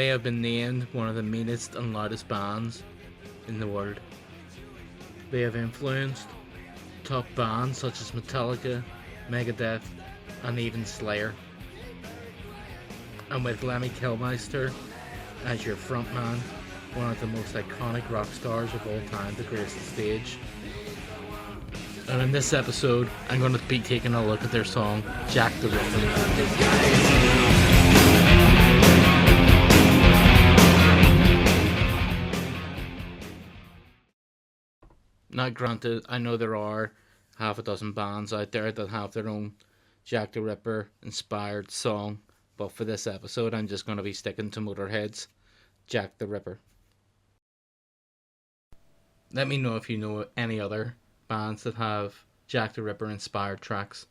They have been named one of the meanest and loudest bands in the world. They have influenced top bands such as Metallica, Megadeth, and even Slayer. And with Lemmy Kilmister as your frontman, one of the most iconic rock stars of all time to grace the stage. And in this episode, I'm going to be taking a look at their song, Jack the Ripper. Now granted, I know there are half a dozen bands out there that have their own Jack the Ripper inspired song, but for this episode I'm just going to be sticking to Motorhead's Jack the Ripper. Let me know if you know any other bands that have Jack the Ripper inspired tracks.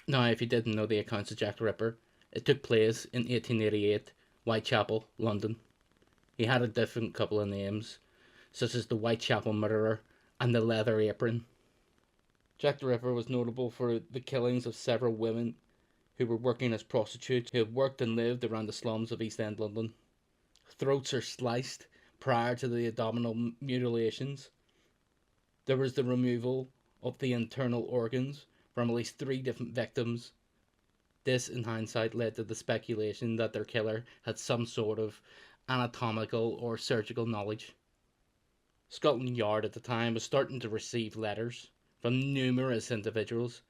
Now, if you didn't know the accounts of Jack the Ripper, it took place in 1888, Whitechapel, London. He had a different couple of names, such as the Whitechapel Murderer and the Leather Apron. Jack the Ripper was notable for the killings of several women who were working as prostitutes who had worked and lived around the slums of East End London. Throats are sliced prior to the abdominal mutilations. There was the removal of the internal organs from at least 3 different victims. This, in hindsight, led to the speculation that their killer had some sort of anatomical or surgical knowledge. Scotland Yard at the time was starting to receive letters from numerous individuals,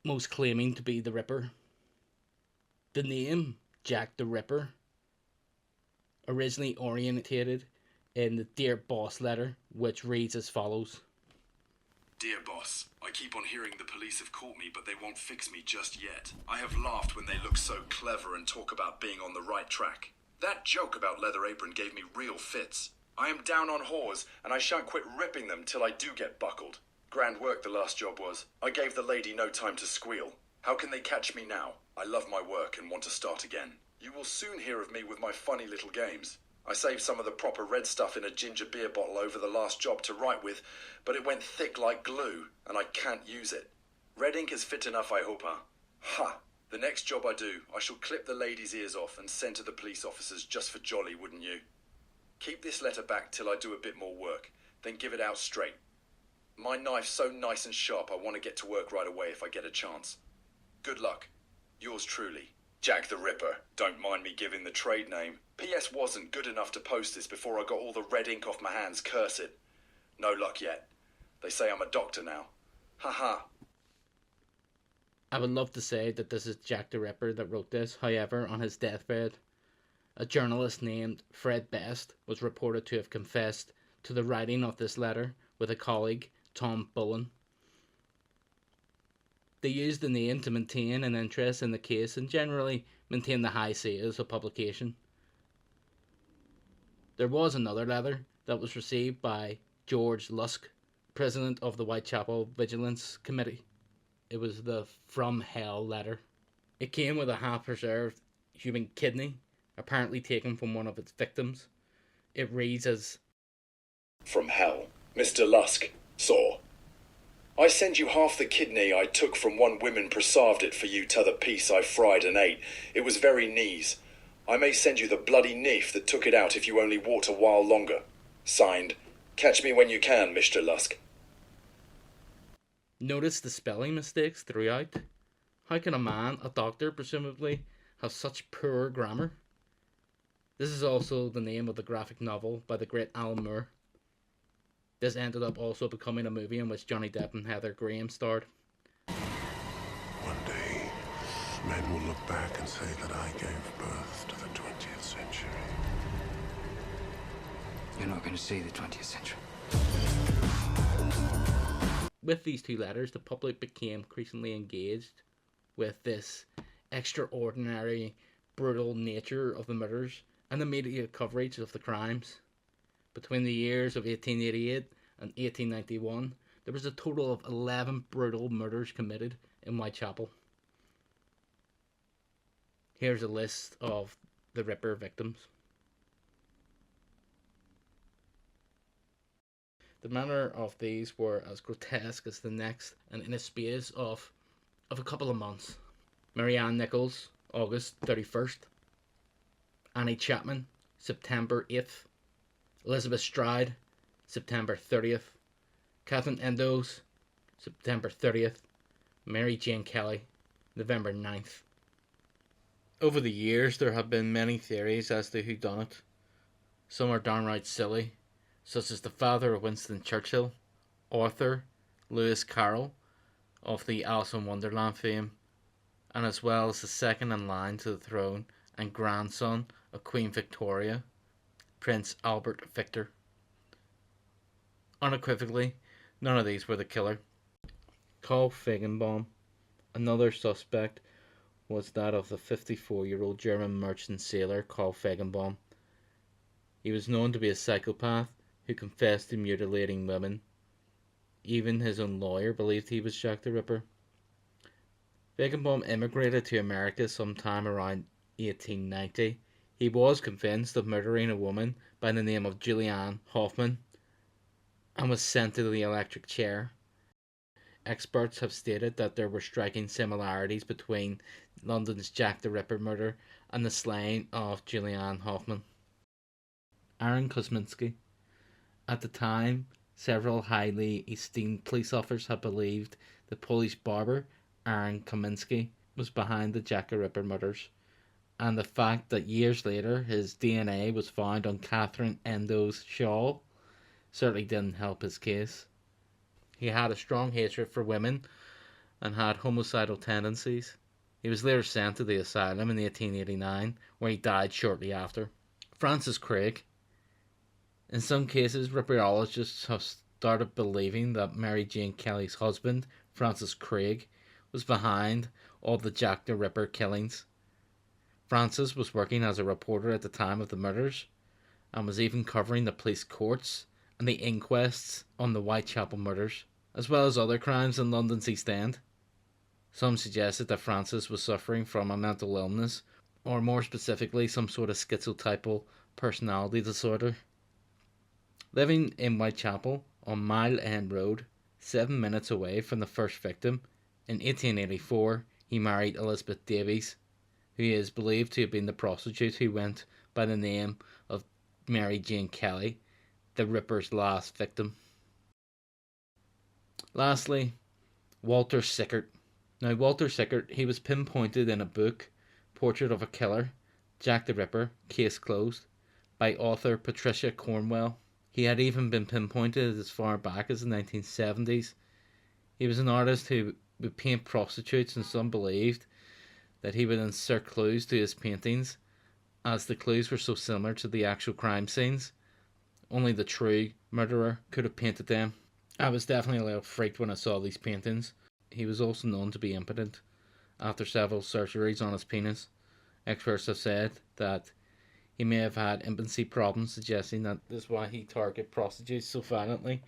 most claiming to be the Ripper. The name, Jack the Ripper, originally orientated in the Dear Boss letter, which reads as follows. Dear boss, I keep on hearing the police have caught me, but they won't fix me just yet. I have laughed when they look so clever and talk about being on the right track. That joke about Leather Apron gave me real fits. I am down on whores, and I shan't quit ripping them till I do get buckled. Grand work the last job was. I gave the lady no time to squeal. How can they catch me now? I love my work and want to start again. You will soon hear of me with my funny little games. I saved some of the proper red stuff in a ginger beer bottle over the last job to write with, but it went thick like glue, and I can't use it. Red ink is fit enough, I hope, huh? Ha! The next job I do, I shall clip the lady's ears off and send to the police officers just for jolly, wouldn't you? Keep this letter back till I do a bit more work, then give it out straight. My knife's so nice and sharp I want to get to work right away if I get a chance. Good luck. Yours truly, Jack the Ripper. Don't mind me giving the trade name. PS wasn't good enough to post this before I got all the red ink off my hands, curse it. No luck yet. They say I'm a doctor now. Haha. I would love to say that this is Jack the Ripper that wrote this, however, on his deathbed, a journalist named Fred Best was reported to have confessed to the writing of this letter with a colleague, Tom Bullen. They used the name to maintain an interest in the case and generally maintain the high sales of publication. There was another letter that was received by George Lusk, president of the Whitechapel Vigilance Committee. It was the From Hell letter. It came with a half-preserved human kidney, apparently taken from one of its victims. It reads as, From hell, Mr. Lusk, saw. I send you half the kidney I took from one woman preserved it for you t'other piece I fried and ate. It was very knees. I may send you the bloody neef that took it out if you only walked a while longer. Signed, catch me when you can, Mr. Lusk. Notice the spelling mistakes throughout. How can a man, a doctor presumably, have such poor grammar? This is also the name of the graphic novel by the great Alan Moore. This ended up also becoming a movie in which Johnny Depp and Heather Graham starred. One day, men will look back and say that I gave birth to the 20th century. You're not going to see the 20th century. With these 2 letters, the public became increasingly engaged with this extraordinary, brutal nature of the murders and the media coverage of the crimes. Between the years of 1888 and 1891, there was a total of 11 brutal murders committed in Whitechapel. Here's a list of the Ripper victims. The manner of these were as grotesque as the next, and in a space of a couple of months. Marianne Nichols August 31st. Annie Chapman, September 8th. Elizabeth Stride, September 30th. Catherine Endos, September 30th. Mary Jane Kelly, November 9th. Over the years, there have been many theories as to who done it. Some are downright silly, such as the father of Winston Churchill, Arthur Lewis Carroll of the Alice in Wonderland fame, and as well as the second in line to the throne and grandson of Queen Victoria, Prince Albert Victor. Unequivocally, none of these were the killer. Carl Feigenbaum, another suspect, was that of the 54-year-old German merchant sailor Carl Feigenbaum. He was known to be a psychopath who confessed to mutilating women. Even his own lawyer believed he was Jack the Ripper. Feigenbaum immigrated to America sometime around 1890. He was convinced of murdering a woman by the name of Julianne Hoffman and was sent to the electric chair. Experts have stated that there were striking similarities between London's Jack the Ripper murder and the slaying of Julianne Hoffman. Aaron Kosminski. At the time, several highly esteemed police officers had believed the Polish barber Aaron Kosminski was behind the Jack the Ripper murders, and the fact that years later his DNA was found on Catherine Endo's shawl certainly didn't help his case. He had a strong hatred for women and had homicidal tendencies. He was later sent to the asylum in 1889, where he died shortly after. Francis Craig. In some cases, ripperologists have started believing that Mary Jane Kelly's husband, Francis Craig, was behind all the Jack the Ripper killings. Francis was working as a reporter at the time of the murders and was even covering the police courts and the inquests on the Whitechapel murders, as well as other crimes in London's East End. Some suggested that Francis was suffering from a mental illness, or more specifically, some sort of schizotypal personality disorder. Living in Whitechapel on Mile End Road, 7 minutes away from the first victim, in 1884 he married Elizabeth Davies, who is believed to have been the prostitute who went by the name of Mary Jane Kelly, the Ripper's last victim. Lastly, Walter Sickert. Now, Walter Sickert, he was pinpointed in a book, Portrait of a Killer, Jack the Ripper, Case Closed, by author Patricia Cornwell. He had even been pinpointed as far back as the 1970s. He was an artist who would paint prostitutes, and some believed that he would insert clues to his paintings, as the clues were so similar to the actual crime scenes. Only the true murderer could have painted them. I was definitely a little freaked when I saw these paintings. He was also known to be impotent after several surgeries on his penis. Experts have said that he may have had impotency problems, suggesting that this is why he targeted prostitutes so violently.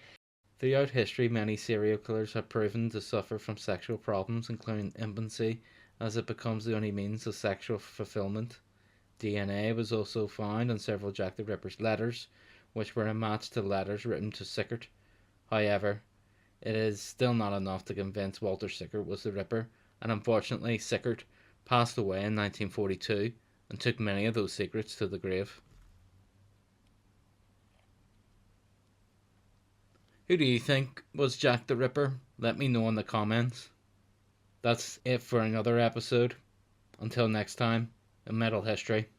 Throughout history, many serial killers have proven to suffer from sexual problems, including impotency, as it becomes the only means of sexual fulfillment. DNA was also found on several Jack the Ripper's letters, which were a match to letters written to Sickert. However, it is still not enough to convince Walter Sickert was the Ripper, and unfortunately Sickert passed away in 1942 and took many of those secrets to the grave. Who do you think was Jack the Ripper? Let me know in the comments. That's it for another episode. Until next time, in Metal History.